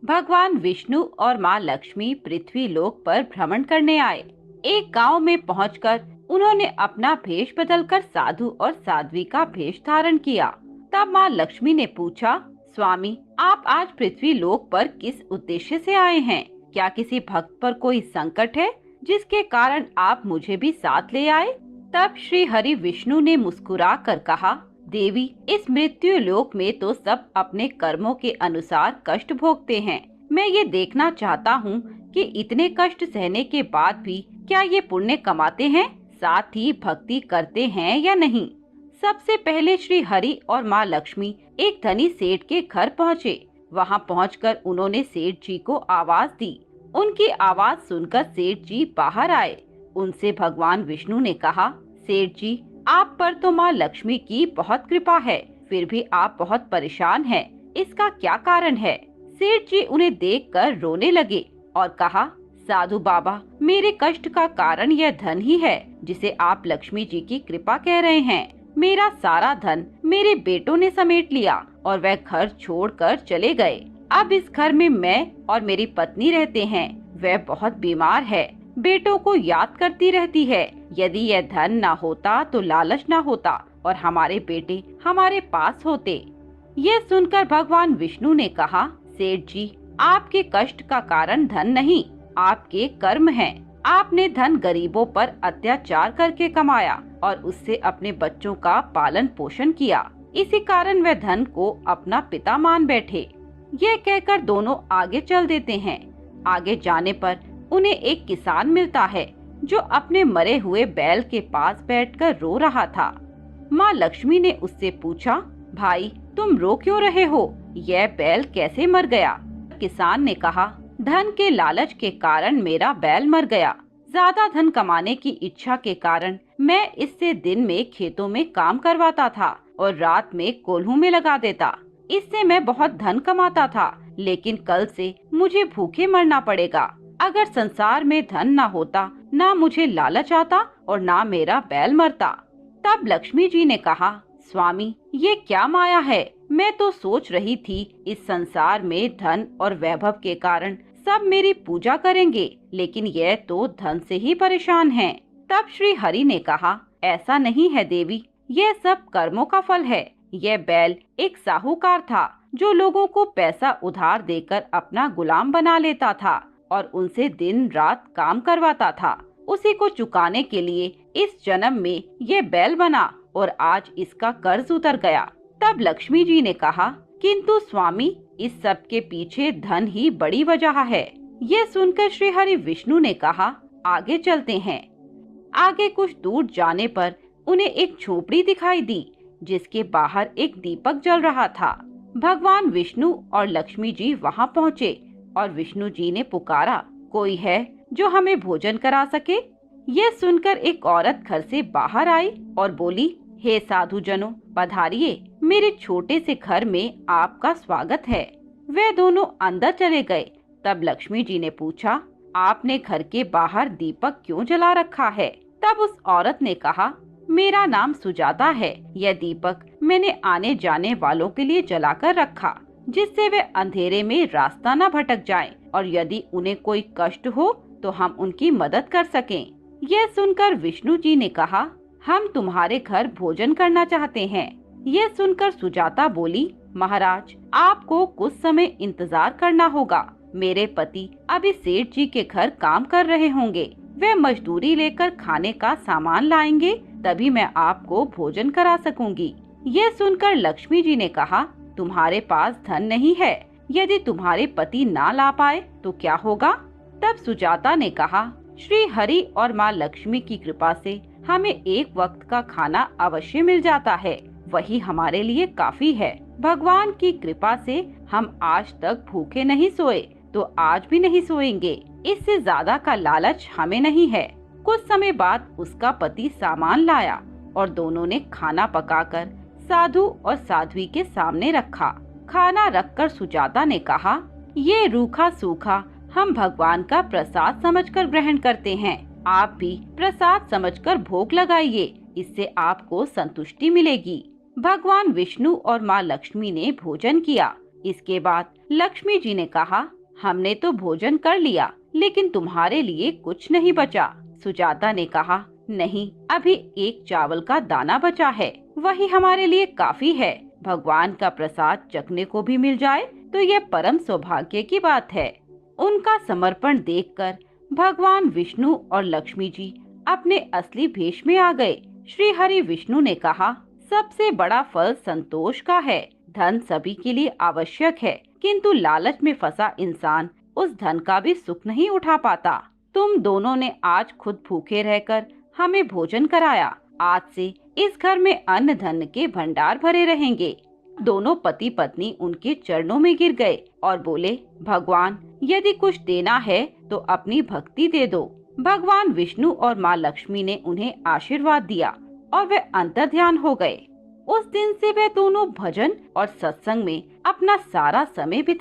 भगवान विष्णु और माँ लक्ष्मी पृथ्वी लोक पर भ्रमण करने आए। एक गांव में पहुंचकर उन्होंने अपना भेष बदलकर साधु और साध्वी का भेष धारण किया। तब माँ लक्ष्मी ने पूछा, स्वामी, आप आज पृथ्वी लोक पर किस उद्देश्य से आए हैं? क्या किसी भक्त पर कोई संकट है जिसके कारण आप मुझे भी साथ ले आए? तब श्री हरि विष्णु ने मुस्कुरा कर कहा, देवी, इस मृत्यु लोक में तो सब अपने कर्मों के अनुसार कष्ट भोगते हैं। मैं ये देखना चाहता हूँ कि इतने कष्ट सहने के बाद भी क्या ये पुण्य कमाते हैं, साथ ही भक्ति करते हैं या नहीं। सबसे पहले श्री हरि और माँ लक्ष्मी एक धनी सेठ के घर पहुँचे। वहाँ पहुँचकर उन्होंने सेठ जी को आवाज दी। उनकी आवाज सुनकर सेठ जी बाहर आए। उनसे भगवान विष्णु ने कहा, सेठ जी, आप पर तो माँ लक्ष्मी की बहुत कृपा है, फिर भी आप बहुत परेशान हैं। इसका क्या कारण है? सेठ जी उन्हें देखकर रोने लगे और कहा, साधु बाबा, मेरे कष्ट का कारण यह धन ही है जिसे आप लक्ष्मी जी की कृपा कह रहे हैं। मेरा सारा धन मेरे बेटों ने समेट लिया और वह घर छोड़कर चले गए। अब इस घर में मैं और मेरी पत्नी रहते हैं। वह बहुत बीमार है, बेटों को याद करती रहती है। यदि यह धन न होता तो लालच न होता और हमारे बेटे हमारे पास होते। यह सुनकर भगवान विष्णु ने कहा, सेठ जी, आपके कष्ट का कारण धन नहीं, आपके कर्म हैं। आपने धन गरीबों पर अत्याचार करके कमाया और उससे अपने बच्चों का पालन पोषण किया। इसी कारण वह धन को अपना पिता मान बैठे। यह कहकर दोनों आगे चल देते हैं। आगे जाने पर उन्हें एक किसान मिलता है जो अपने मरे हुए बैल के पास बैठकर रो रहा था। माँ लक्ष्मी ने उससे पूछा, भाई, तुम रो क्यों रहे हो? यह बैल कैसे मर गया? किसान ने कहा, धन के लालच के कारण मेरा बैल मर गया। ज्यादा धन कमाने की इच्छा के कारण मैं इससे दिन में खेतों में काम करवाता था और रात में कोल्हू में लगा देता। इससे मैं बहुत धन कमाता था, लेकिन कल से मुझे भूखे मरना पड़ेगा। अगर संसार में धन न होता, ना मुझे लालच आता और ना मेरा बैल मरता। तब लक्ष्मी जी ने कहा, स्वामी, ये क्या माया है? मैं तो सोच रही थी इस संसार में धन और वैभव के कारण सब मेरी पूजा करेंगे, लेकिन यह तो धन से ही परेशान हैं। तब श्री हरि ने कहा, ऐसा नहीं है देवी, यह सब कर्मों का फल है। यह बैल एक साहूकार था जो लोगों को पैसा उधार देकर अपना गुलाम बना लेता था और उनसे दिन रात काम करवाता था। उसी को चुकाने के लिए इस जन्म में ये बैल बना और आज इसका कर्ज उतर गया। तब लक्ष्मी जी ने कहा, किंतु स्वामी, इस सब के पीछे धन ही बड़ी वजह है। ये सुनकर श्री हरि विष्णु ने कहा, आगे चलते हैं। आगे कुछ दूर जाने पर उन्हें एक झोपड़ी दिखाई दी जिसके बाहर एक दीपक जल रहा था। भगवान विष्णु और लक्ष्मी जी वहां पहुँचे और विष्णु जी ने पुकारा, कोई है जो हमें भोजन करा सके? यह सुनकर एक औरत घर से बाहर आई और बोली, हे साधु जनों, पधारिए, मेरे छोटे से घर में आपका स्वागत है। वे दोनों अंदर चले गए। तब लक्ष्मी जी ने पूछा, आपने घर के बाहर दीपक क्यों जला रखा है? तब उस औरत ने कहा, मेरा नाम सुजाता है। यह दीपक मैंने आने जाने वालों के लिए जलाकर रखा, जिससे वे अंधेरे में रास्ता न भटक जाएं और यदि उन्हें कोई कष्ट हो तो हम उनकी मदद कर सकें। यह सुनकर विष्णु जी ने कहा, हम तुम्हारे घर भोजन करना चाहते हैं। यह सुनकर सुजाता बोली, महाराज, आपको कुछ समय इंतजार करना होगा। मेरे पति अभी सेठ जी के घर काम कर रहे होंगे। वे मजदूरी लेकर खाने का सामान लाएंगे, तभी मैं आपको भोजन करा सकूंगी। यह सुनकर लक्ष्मी जी ने कहा, तुम्हारे पास धन नहीं है। यदि तुम्हारे पति ना ला पाए तो क्या होगा? तब सुजाता ने कहा, श्री हरि और माँ लक्ष्मी की कृपा से हमें एक वक्त का खाना अवश्य मिल जाता है, वही हमारे लिए काफी है। भगवान की कृपा से हम आज तक भूखे नहीं सोए, तो आज भी नहीं सोएंगे। इससे ज्यादा का लालच हमें नहीं है। कुछ समय बाद उसका पति सामान लाया और दोनों ने खाना पकाकर साधु और साध्वी के सामने रखा। खाना रखकर सुजाता ने कहा, ये रूखा सूखा हम भगवान का प्रसाद समझकर ग्रहण करते हैं। आप भी प्रसाद समझकर भोग लगाइए, इससे आपको संतुष्टि मिलेगी। भगवान विष्णु और माँ लक्ष्मी ने भोजन किया। इसके बाद लक्ष्मी जी ने कहा, हमने तो भोजन कर लिया, लेकिन तुम्हारे लिए कुछ नहीं बचा। सुजाता ने कहा, नहीं, अभी एक चावल का दाना बचा है, वही हमारे लिए काफी है। भगवान का प्रसाद चखने को भी मिल जाए तो यह परम सौभाग्य की बात है। उनका समर्पण देखकर भगवान विष्णु और लक्ष्मी जी अपने असली भेष में आ गए। श्री हरि विष्णु ने कहा, सबसे बड़ा फल संतोष का है। धन सभी के लिए आवश्यक है, किंतु लालच में फंसा इंसान उस धन का भी सुख नहीं उठा पाता। तुम दोनों ने आज खुद भूखे रहकर हमें भोजन कराया। आज से इस घर में अन्न धन के भंडार भरे रहेंगे। दोनों पति पत्नी उनके चरणों में गिर गए और बोले, भगवान, यदि कुछ देना है तो अपनी भक्ति दे दो। भगवान विष्णु और माँ लक्ष्मी ने उन्हें आशीर्वाद दिया और वे अंतर्ध्यान हो गए। उस दिन से वे दोनों भजन और सत्संग में अपना सारा समय बिता